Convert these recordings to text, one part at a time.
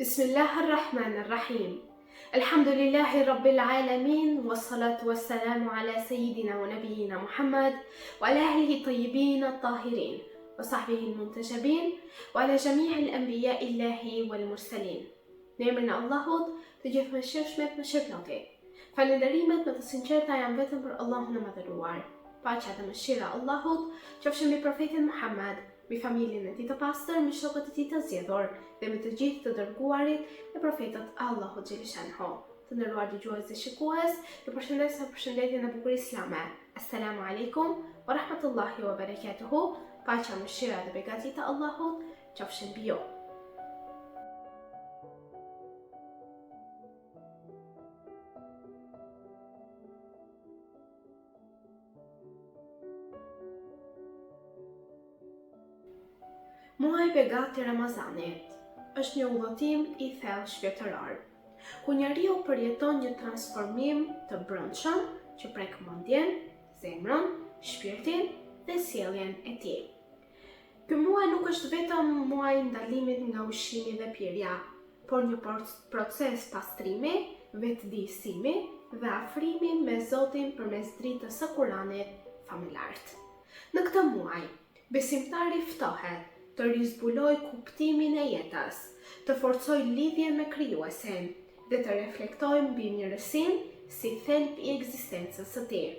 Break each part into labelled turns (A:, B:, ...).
A: Bismillahirrahmanirrahim. Alhamdulillahi Rabbil Alamin, wassalatu wassalamu ala Sayyidina wa Nabiyyina Muhammad, wa ala ahlihi tayyibin at-tahirin, wa sahbihi al-muntajabin, wa ala jami'i al-anbiya'i Allahi wal mursalin. Në emrin e Allahut, të gjithë mëshirshmet më shpëloti. Falënderimet më të sinqerta janë vetëm për Allahun e Madhëruar. Paqja dhe mëshira e Allahut qofshin mbi profetin Muhammad, mbi familjen e tij të pastër, mbi shokët e tij të zgjedhur dhe me të gjithë të dërguarit e profetët e Allahut xhelishanhu. Të nderuar dëgjues dhe shikues, ju përshëndes me përshëndetjen e bukur islame. Assalamu alaikum wa rahmatullahi wa barakatuhu. Paqja, mëshira dhe beqatia e Allahut qofshin mbi ju. Muaji begat i Ramazanit është një udhëtim i thellë shpirtëror, ku njeriu përjeton një transformim të brendshëm që prek mendjen, zemrën, shpirtin dhe sjelljen e tij. Ky muaj nuk është vetëm muaj i ndalimit nga ushqimi dhe pirja, por një proces pastrimi, vetëdijësimi dhe afrimi me Zotin përmes dritës së Kuranit familjart. Në këtë muaj, besimtari ftohet të rizbuloj kuptimin e jetës, të forcoj lidhjen me krijuesin dhe të reflektoj mbi mirësinë si thelb i ekzistencës së tij.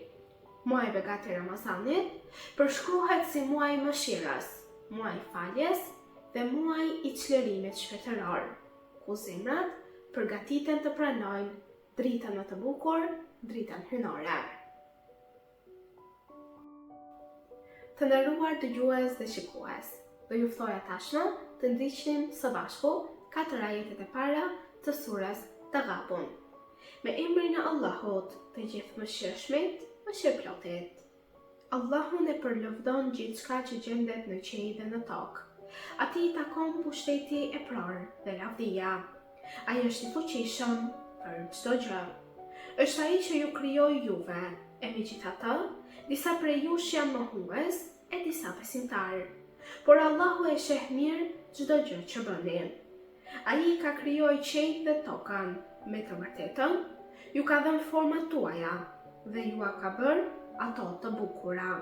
A: Muaji begat i Ramazanit përshkruhet si muaji i mëshirës, muaji i faljes dhe muaji i çlirimit shpirtëror, ku zemrat përgatiten të pranojnë dritën më të bukur, dritën hyjnore. Të nderuar dëgjues dhe shikues, do ju ftoja tashmë të ndiqnim së bashku 4 ajetet e para të surës Taghabun. Me emrin e Allahut, të gjithë mëshirshmit, mëshirëplotit. Allahun e përlëvdon gjithçka që gjendet në qiell dhe në tokë. Atij i takon pushteti e prorë dhe lavdia. Ai është i fuqishëm për çdo gjë. Është ai që ju krijoi juve, e megjithatë, disa prej jush janë mohues e disa besimtarë. Por Allahu e sheh mirë çdo gjë që bëni. Ai ka krijuar qiellin dhe tokën me të vërtetën, ju ka dhënë format tuaja dhe ju ka bërë ato të bukura.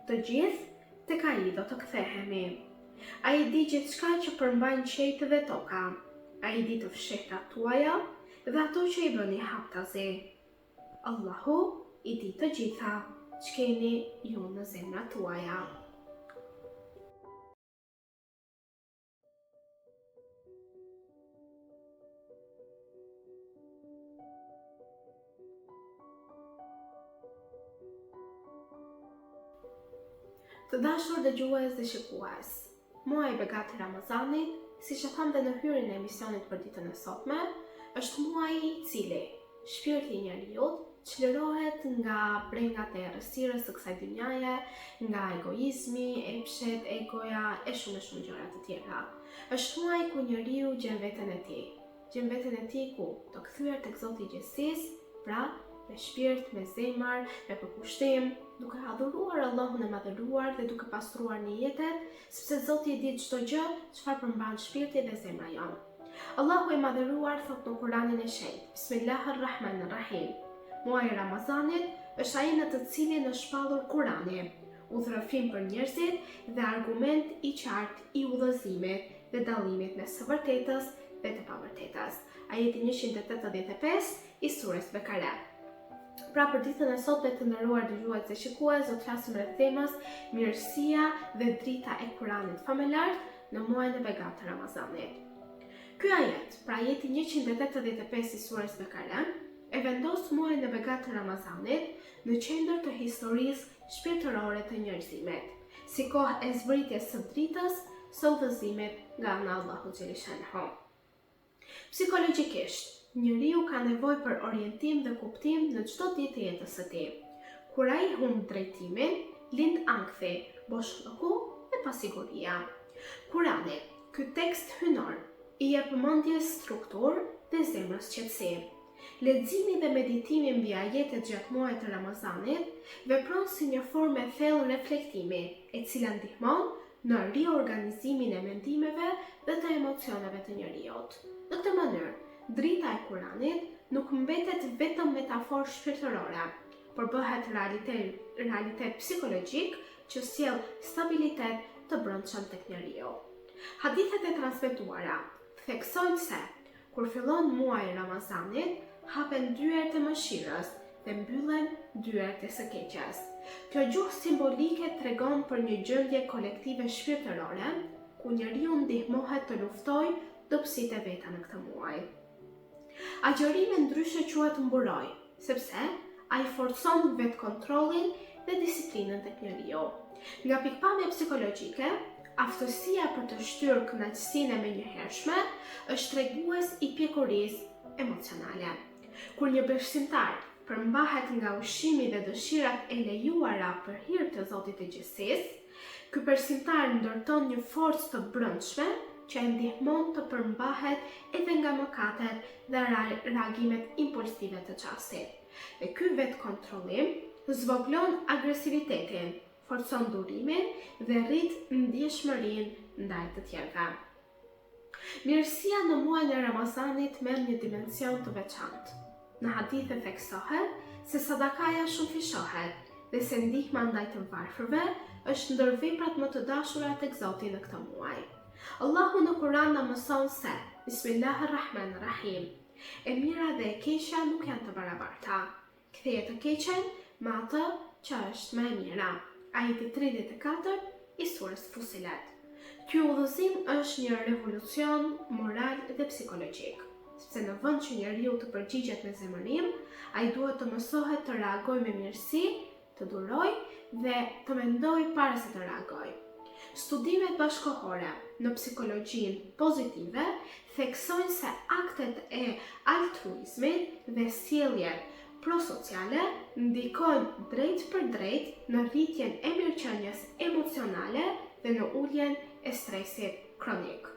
A: Të gjithë tek ai do të kthehemi. Ai di gjithçka që përmbajnë qiellin dhe toka. Ai di të fshehtat tuaja dhe ato që i bëni haptazi. Allahu i di të gjitha që keni ju në zemrat tuaja. Të dashur dëgjues dhe shikues, muaji begat i Ramazanit, siç e tham dhe në hyrjen e emisionit për ditën e sotme, është muaji i cili shpirti i njeriu çlirohet nga brengat e errësirës së kësaj dynjaje, nga egoizmi, epshet, egoja e shumë gjëra të tjera. Është muaji ku njeriu gjen veten e tij. Gjen veten e tij ku të kthyer tek Zoti i gjithësisë, pra me shpirt, me zemër, me përkushtim, duke adhuruar Allahun e Madhëruar dhe duke pastruar niyetet, sepse Zoti e di çdo gjë çfarë përmban shpirti dhe zemra jonë. Allahu i Madhëruar thot në Kuranin e Shenjtë: Bismillahirrahmanirrahim. Muaji i Ramazanit është ai në të cilin është shpallur Kurani, udhërrëfim për njerëzit dhe argument i qartë i udhëzimit dhe dallimit mes së vërtetës dhe të pavërtetës. Ajeti 185 i surës Bekare. Pra për ditën e sotme të nderuar dëgjues dhe shikues, do të flasim rreth temës mirësia dhe drita e Kuranit familjart në muajin e begat të Ramazanit. Ky ajet, pra ajeti 185 i surës Bekare, e vendos muajin e begat të Ramazanit në qendër të historisë shpirtërore të njerëzimit, si kohë e zbritjes së dritës së udhëzimit nga ana Allahu xhelishanhu. Psikologjikisht, njeriu ka nevojë për orientim dhe kuptim në çdo ditë të jetës së tij. Kur ai humb drejtimin, lind ankthi, boshllëku dhe pasiguria. Kurani, ky tekst hyjnor, i jep mendjes strukturë dhe zemrës qetësi. Leximi dhe meditimi mbi ajetet gjatë muajit të Ramazanit vepron si një formë e thellë reflektimi, e cila ndihmon në riorganizimin e mendimeve dhe të emocioneve të njeriut. Në këtë mënyrë, drita e Kuranit nuk mbetet vetëm metaforë shpirtërore, por bëhet realitet psikologjik që sjell stabilitet të brendshëm tek njeriu. Hadithet e transmetuara theksojnë se kur fillon muaji i Ramazanit, hapen dyert e mëshirës dhe mbyllen dyert e së keqes. Kjo gjuhë simbolike tregon për një gjendje kolektive shpirtërore, ku njeriu ndihmohet të luftojë dobësitë e veta në këtë muaj. Agjërimi ndryshe quhet mburoj, sepse ai forcon vetkontrollin dhe disiplinën tek njeriu. Nga pikpamje psikologjike, aftësia për të shtyrë kënaqësinë e menjëhershme është tregues i pjekurisë emocionale. Kur një besimtar përmbahet nga ushqimi dhe dëshirat e lejuara për hir të Zotit të gjithësisë, ky besimtar ndërton një forcë të brendshme që e ndihmon të përmbahet edhe nga mëkatet dhe reagimet impulsive të çastit. Dhe ky vetkontrollim zvoglon agresivitetin, forcon durimin dhe rrit ndjeshmërinë ndaj të tjerëve. Mirësia në muajin e Ramazanit merr një dimension të veçantë. Në hadithe theksohet se sadakaja shumëfishohet dhe se ndihma ndaj të varfërve është ndër veprat më të dashura tek Zoti në këtë muaj. Allahu në Kur'an na mëson se Bismillahirrahmanirrahim, e mira dhe e keqja nuk janë të barabarta. Ktheje të keqen me atë që është më e mira. Ajeti 34 i surës Fusilet. Ky udhëzim është një revolucion moral dhe psikologjik, sepse në vend që njeriu të përgjigjet me zemërim, ai duhet të mësohet të reagojë me mirësi, të durojë dhe të mendojë para se të reagojë. Studimet bashkëkohore në psikologjinë pozitive theksojnë se aktet e altruizmit dhe sjelljet prosociale ndikojnë drejt për drejt në rritjen e mirëqenies emocionale dhe në uljen e stresit kronik.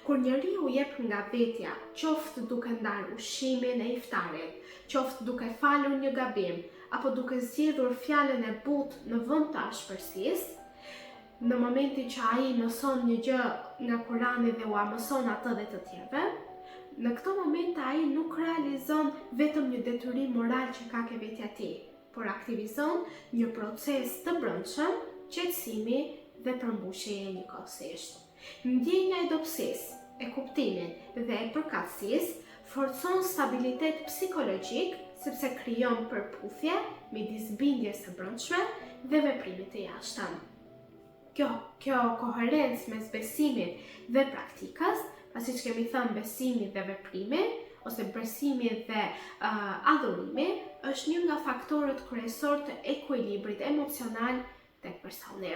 A: Kur njeriu jep nga vetja, qoftë duke ndarë ushqimin e iftarit, qoftë duke falur një gabim, apo duke zgjedhur fjalën e butë në vend të ashpërsisë, në momentin që ai mëson një gjë nga Kurani dhe ua mëson atë dhe të tjerëve, në këto momente ai nuk realizon vetëm një detyrim moral që ka ke vetja tij, por aktivizon një proces të brendshëm qetësimi dhe përmbushjeje njëkohësisht. Ndjenja e dobësisë, e kuptimit dhe e përkatësisë forcon stabilitet psikologjik sepse krijon përputhje midis bindjes së brendshme dhe veprimit të jashtëm. Kjo koherencë mes besimit dhe praktikës, pasi që kemi thënë besimi dhe veprimi, ose besimi dhe adhurimi, është një nga faktorët kryesor të ekuilibrit emocional tek personi.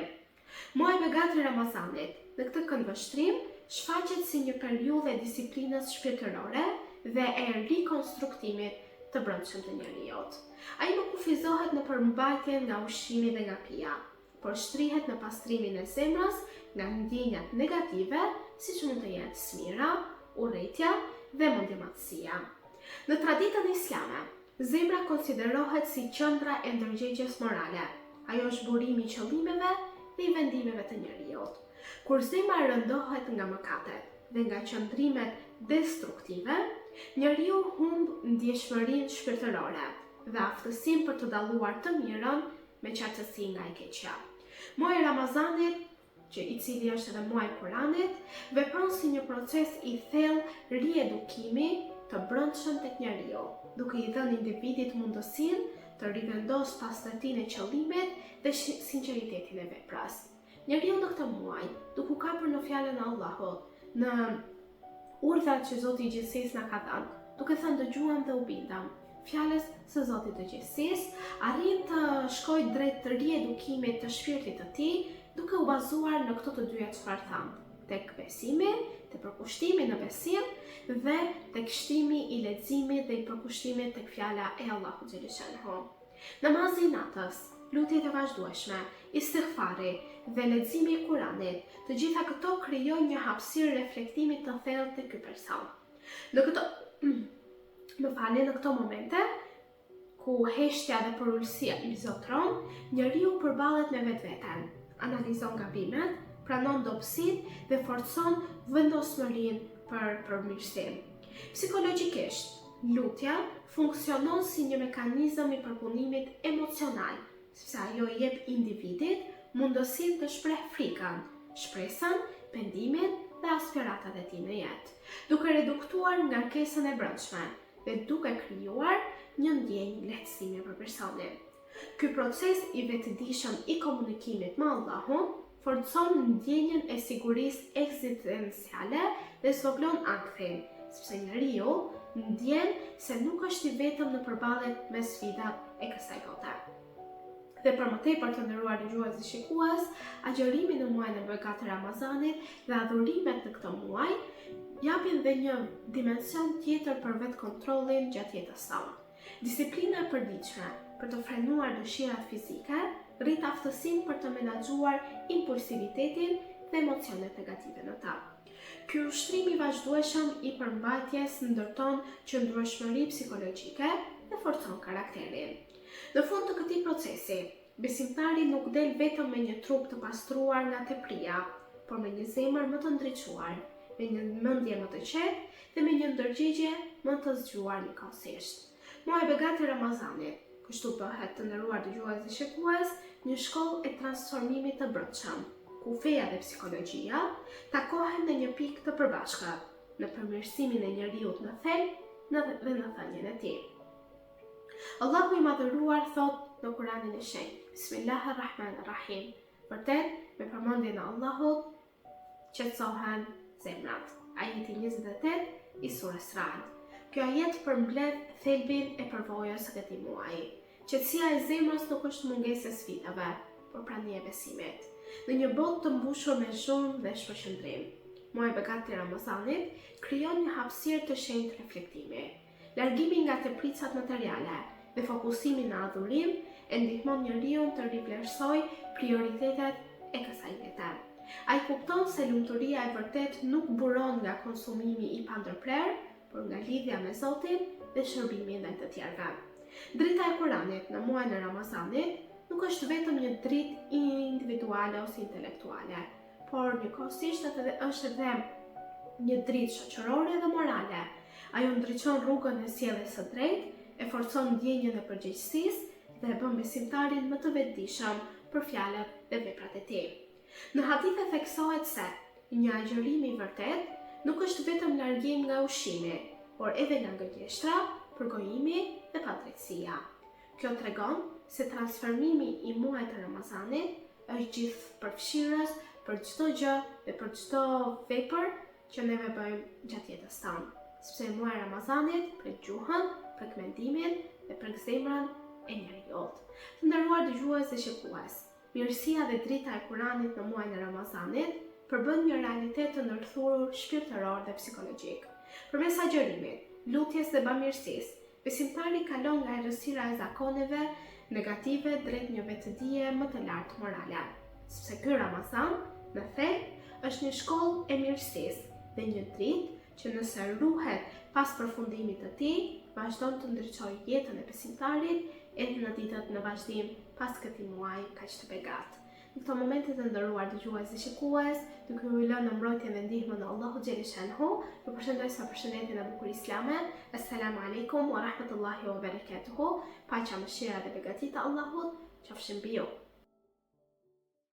A: Muaji i begatë i Ramazanit, në këtë këndvështrim, shfaqet si një periudhë e disiplinës shpirtërore dhe e rikonstruktimit të brendshëm të njeriut. Ai nuk kufizohet në përmbajtjen nga ushqimi dhe nga pija, por shtrihet në pastrimin e zemrës nga ndjenjat negative, siç mund të jetë smira, urrëtia dhe mendjematësia. Në traditën islame, zemra konsiderohet si qendra e ndërgjegjes morale. Ajo është burimi i qëllimeve dhe i vendimeve të njeriut. Kur zemra rëndohet nga mëkatet dhe nga qëndrimet destruktive, njeriu humb ndjeshmërinë shpirtërore dhe aftësinë për të dalluar të mirën me qartësi nga e keqja. Muaji i Ramazanit, i cili është edhe muaji i Kuranit, vepron si një proces i thellë riedukimi të brendshëm tek njeriu, duke i dhënë individit mundësinë të rivendosë pastërtinë e qëllimit dhe sinqeritetin e veprës. Njeriu në këtë muaj, duke u kapur në fjalën e Allahut, në urdhat që Zoti i Gjithësisë na ka dhënë, duke thënë dëgjuam dhe u bindëm, fjalës së Zotit të Gjithësisë, arrin të shkojë drejt të riedukimit të shpirtit të tij, duke u bazuar në këto të dyja çfarë thamë, tek besimi, tek përkushtimi në besim dhe tek shtimi i leximit dhe i përkushtimit tek fjala e Allahut xhaleshanhu. Namazi i natës, lutjet e vazhdueshme, istighfari dhe leximi i Kuranit, të gjitha këto krijojnë një hapësirë reflektimi të thellë te ky person. Në këto momente, ku heshtja dhe përullësia i zotron, njeriu përballet me vetveten, analizon gabimet, pranon dobësinë dhe forcon vendosmërinë për përmirësim. Psikologjikisht, lutja funksionon si një mekanizëm i përpunimit emocional, sepse ajo i jep individit mundësinë të shpreh frikën, shpresën, pendimin dhe aspiratat e tij në jetë, duke reduktuar ngarkesën e brendshme dhe duke krijuar një ndjenjë lehtësimi për personin. Ky proces i vetëdijshëm i komunikimit me Allahun forcon ndjenjën e sigurisë ekzistenciale dhe zvoglon akthin, sepse njeriu ndjen se nuk është i vetëm në përballje me sfidat e kësaj bote. Dhe për më tepër të nderuar dëgjues dhe shikues, agjërimi në muajin e begat të Ramazanit dhe adhurimet në këtë muaj japin dhe një dimension tjetër për vetë kontrollin gjatë jetës tonë. Disiplina e përditshme për të frenuar dëshirat fizike rrit aftësinë për të menaxhuar impulsivitetin dhe emocionet negative në ta. Ky ushtrim i vazhdueshëm i përmbajtjes ndërton qëndrueshmëri psikologjike dhe forcon karakterin. Në fund të këtij procesi, besimtari nuk del vetëm me një trup të pastruar nga tepria, por me një zemër më të ndriçuar, me një mendje më të qetë dhe me një ndërgjigje më të zgjuar njëkohësisht. Muaji i begat i Ramazanit, kështu bëhet të nderuar dëgjues dhe shikues, një shkollë e transformimit të brendshëm, ku feja dhe psikologjia takohen në një pikë të përbashkët, në përmirësimin e njeriut në thelb dhe në thënien e tij. Allahu i madhëruar thot në Kur'anin e shenjtë: Bismillahirrahmanirrahim. Vërtet, me përmendjen e Allahut qetësohen zemrat. Ajeti 28 i surës Ra'd. Kjo ajet përmbledh thelbin e përvojës së këtij muaji. Qetësia e zemrës nuk është mungesë e sfidave, por prania e besimit. Në një botë të mbushur me zhurmë dhe shpërqendrim, muaji i begat i Ramazanit krijon një hapësirë të shenjtë reflektimi. Largimi nga tepricat materiale dhe fokusimi në adhurim e ndihmon njeriu të rivlerësoj prioritetet e kësaj jete. Ai kupton se lumturia e vërtet nuk buron nga konsumimi i pandërprer, por nga lidhja me Zotin dhe shërbimi ndaj të tjerëve. Drita e Kuranit në muajin e Ramazanit nuk është vetëm një dritë individuale ose intelektuale, por njëkohësisht është edhe një dritë shoqërore dhe morale. Ajo ndriçon rrugën e sjelljes së drejtë, e forcon ndjenjën e përgjegjësisë dhe e bën besimtarin më të vetëdijshëm për fjalët dhe veprat e tij. Në hadithe theksohet se një agjërim i vërtet nuk është vetëm largim nga ushqimi, por edhe nga gënjeshtra, përgojimi dhe padrejtësia. Kjo tregon se transformimi i muajit të Ramazanit është gjithëpërfshirës për çdo gjë dhe për çdo vepër që neve bëjmë gjatë jetës tonë. Sepse muaji i Ramazanit prek gjuhën, prek mendimin dhe prek zemrën e njeriut. Të nderuar dëgjues dhe shikues, mirësia dhe drita e Kuranit në muajin e Ramazanit përbën një realitet të ndërthurur shpirtëror dhe psikologjik. Përmes agjërimit, lutjes dhe bamirësisë, besimtari kalon nga errësira e zakoneve negative drejt një vetëdije më të lartë morale. Sepse ky Ramazan, në thelb, është një shkollë e mirësisë dhe një dritë që nëse ruhet pas përfundimit të tij, vazhdon të ndriçojë jetën e besimtarit edhe në ditët në vazhdim pas këtij muaji kaq të begat. Në këto momente të nderuar dëgjues dhe shikues, duke u lënë në mbrojtjen dhe ndihmën e Allahut xhel shanhu, ju përshëndes sa përshëndetjen e bukur islame. Assalamu alaikum wa rahmatullahi wa barakatuhu. Paqja, mëshira dhe begatia e Allahut qofshin mbi ju.